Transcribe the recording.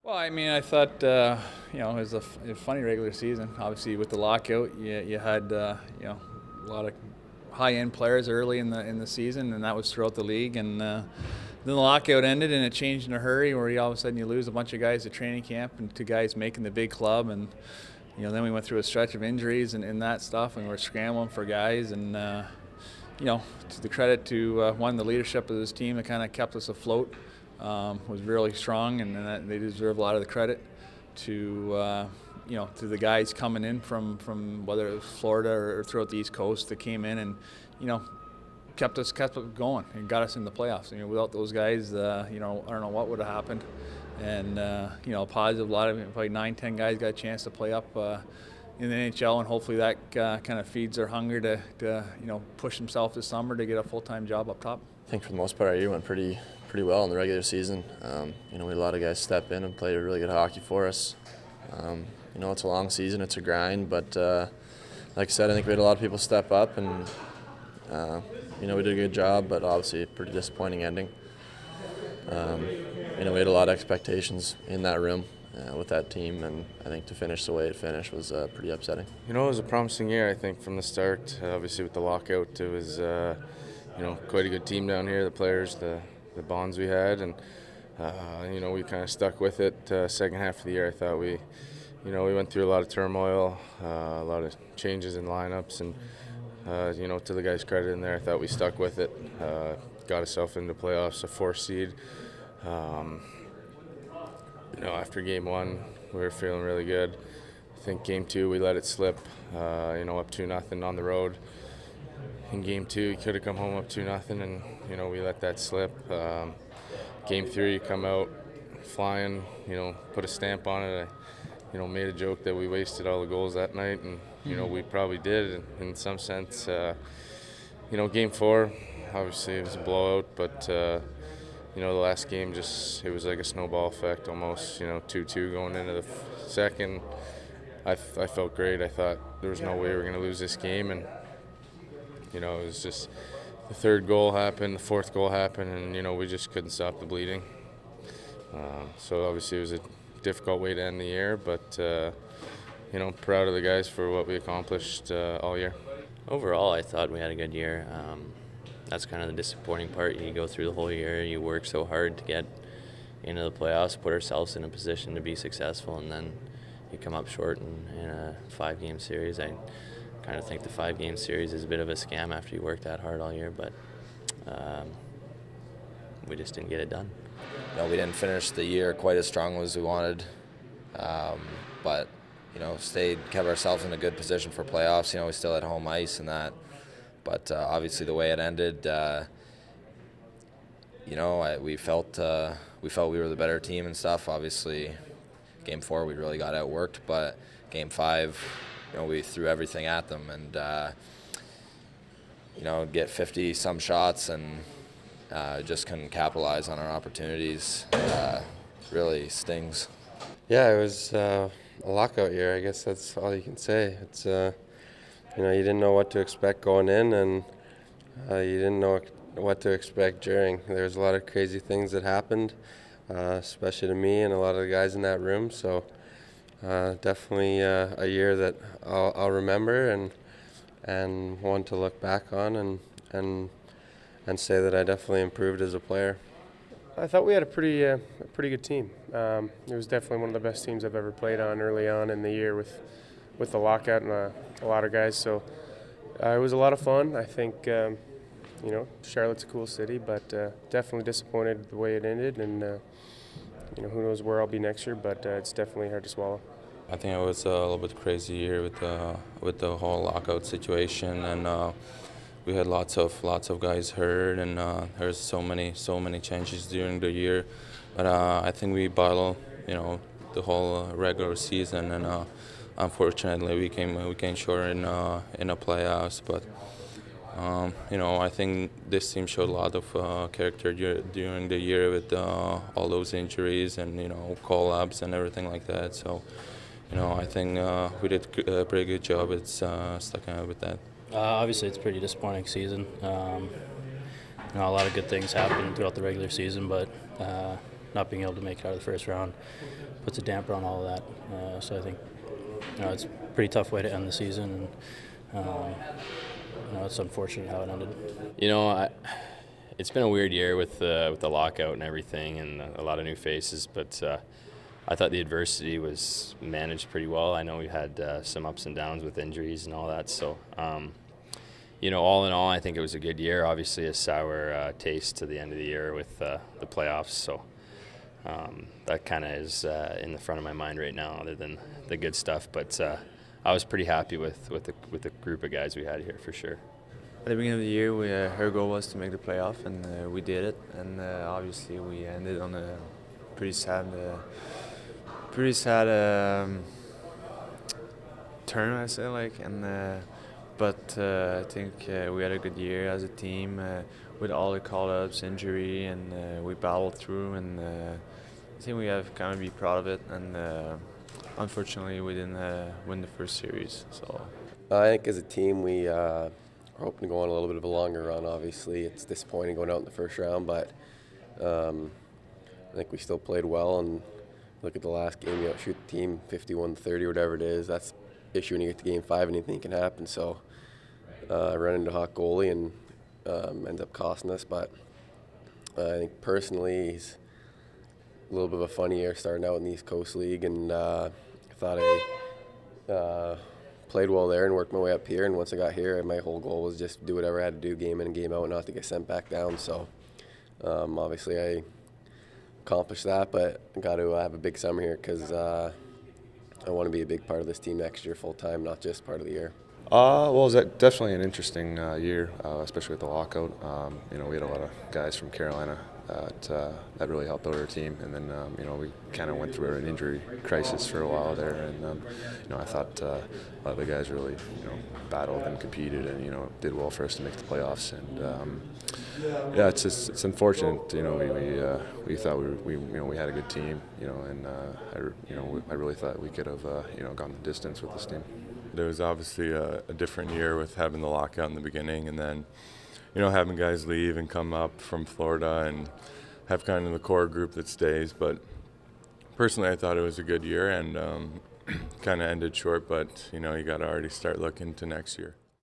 Well, I mean, I thought it was a funny regular season. Obviously, with the lockout, you had a lot of high-end players early in the season, and that was throughout the league. And then the lockout ended, and it changed in a hurry, where all of a sudden you lose a bunch of guys at training camp and two guys making the big club, and then we went through a stretch of injuries and that stuff, and we're scrambling for guys. And to the credit to one, the leadership of this team that kind of kept us afloat. Was really strong, and they deserve a lot of the credit to to the guys coming in from whether it was Florida or throughout the East Coast that came in and kept us going and got us in the playoffs. Without those guys, I don't know what would have happened. And positive, a lot of probably 9-10 guys got a chance to play up in the NHL, and hopefully that kind of feeds their hunger to push themselves this summer to get a full-time job up top. I think for the most part our year went pretty well in the regular season. We had a lot of guys step in and play really good hockey for us. It's a long season, it's a grind, but like I said, I think we had a lot of people step up, and we did a good job, but obviously a pretty disappointing ending. We had a lot of expectations in that room with that team, and I think to finish the way it finished was pretty upsetting. It was a promising year, I think, from the start. Obviously with the lockout, it was quite a good team down here, the players, the bonds we had, and we kind of stuck with it. Second half of the year, I thought we went through a lot of turmoil, a lot of changes in lineups, and to the guys' credit in there, I thought we stuck with it. Got ourselves into playoffs, a 4th seed. After game 1, we were feeling really good. I think game 2 we let it slip, up 2-0 on the road. In game 2, you could have come home up 2-0, and we let that slip. Game 3, you come out flying, put a stamp on it. I made a joke that we wasted all the goals that night, and we probably did in some sense. Game 4, obviously it was a blowout, but the last game it was like a snowball effect almost. 2-2 going into the second. I felt great. I thought there was no way we were going to lose this game, and it was just the 3rd goal happened, the 4th goal happened, and we just couldn't stop the bleeding. So obviously it was a difficult way to end the year, but proud of the guys for what we accomplished all year. Overall, I thought we had a good year. That's kind of the disappointing part. You go through the whole year, you work so hard to get into the playoffs, put ourselves in a position to be successful, and then you come up short in a 5-game series. I kind of think the 5-game series is a bit of a scam after you work that hard all year, but we just didn't get it done. We didn't finish the year quite as strong as we wanted, but kept ourselves in a good position for playoffs. We still had home ice and that, but obviously the way it ended, we felt we were the better team and stuff. Obviously, game 4 we really got outworked, but game 5, we threw everything at them, and get 50-some shots and just couldn't capitalize on our opportunities. Really stings. Yeah, it was a lockout year. I guess that's all you can say. It's you didn't know what to expect going in, and you didn't know what to expect during. There was a lot of crazy things that happened, especially to me and a lot of the guys in that room. So definitely a year that I'll remember and one to look back on and say that I definitely improved as a player. I thought we had a pretty good team. It was definitely one of the best teams I've ever played on early on in the year with the lockout and a lot of guys. So it was a lot of fun. I think Charlotte's a cool city, but definitely disappointed the way it ended, and who knows where I'll be next year. But it's definitely hard to swallow. I think it was a little bit crazy year with the whole lockout situation, and we had lots of guys hurt, and there's so many changes during the year. But I think we battled, the whole regular season, and unfortunately we came short in the playoffs. But I think this team showed a lot of character during the year with all those injuries and call-ups and everything like that. So I think we did a pretty good job at sticking out with that. Obviously, it's a pretty disappointing season. A lot of good things happened throughout the regular season, but not being able to make it out of the first round puts a damper on all of that. So I think it's a pretty tough way to end the season, and it's unfortunate how it ended. It's been a weird year with the lockout and everything, and a lot of new faces. But I thought the adversity was managed pretty well. I know we had some ups and downs with injuries and all that. So, all in all, I think it was a good year. Obviously, a sour taste to the end of the year with the playoffs. So that kind of is in the front of my mind right now, other than the good stuff. But I was pretty happy with the group of guys we had here for sure. At the beginning of the year, our goal was to make the playoff, and we did it. And obviously, we ended on a pretty sad turn, I say, but I think we had a good year as a team with all the call-ups, injury, and we battled through. And I think we have kind of be proud of it. And unfortunately, we didn't win the first series. So I think as a team, we are hoping to go on a little bit of a longer run. Obviously, it's disappointing going out in the first round, but I think we still played well. And look at the last game, you outshoot the team 51-30, whatever it is. That's the issue when you get to Game 5, anything can happen. So run into a hot goalie and ends up costing us. But I think personally, he's a little bit of a funny year starting out in the East Coast League, and I thought I played well there and worked my way up here. And once I got here, my whole goal was just do whatever I had to do, game in and game out, not to get sent back down. So obviously I accomplished that, but I got to have a big summer here because I want to be a big part of this team next year full time, not just part of the year. Well, it was definitely an interesting year, especially with the lockout. We had a lot of guys from Carolina that really helped out our team, and then we kind of went through an injury crisis for a while there, and I thought a lot of the guys really battled and competed, and did well for us to make the playoffs. And it's unfortunate. We thought we had a good team, and I really thought we could have gone the distance with this team. It was obviously a different year with having the lockout in the beginning, and then having guys leave and come up from Florida and have kind of the core group that stays. But personally, I thought it was a good year, and kind of ended short. But you got to already start looking to next year.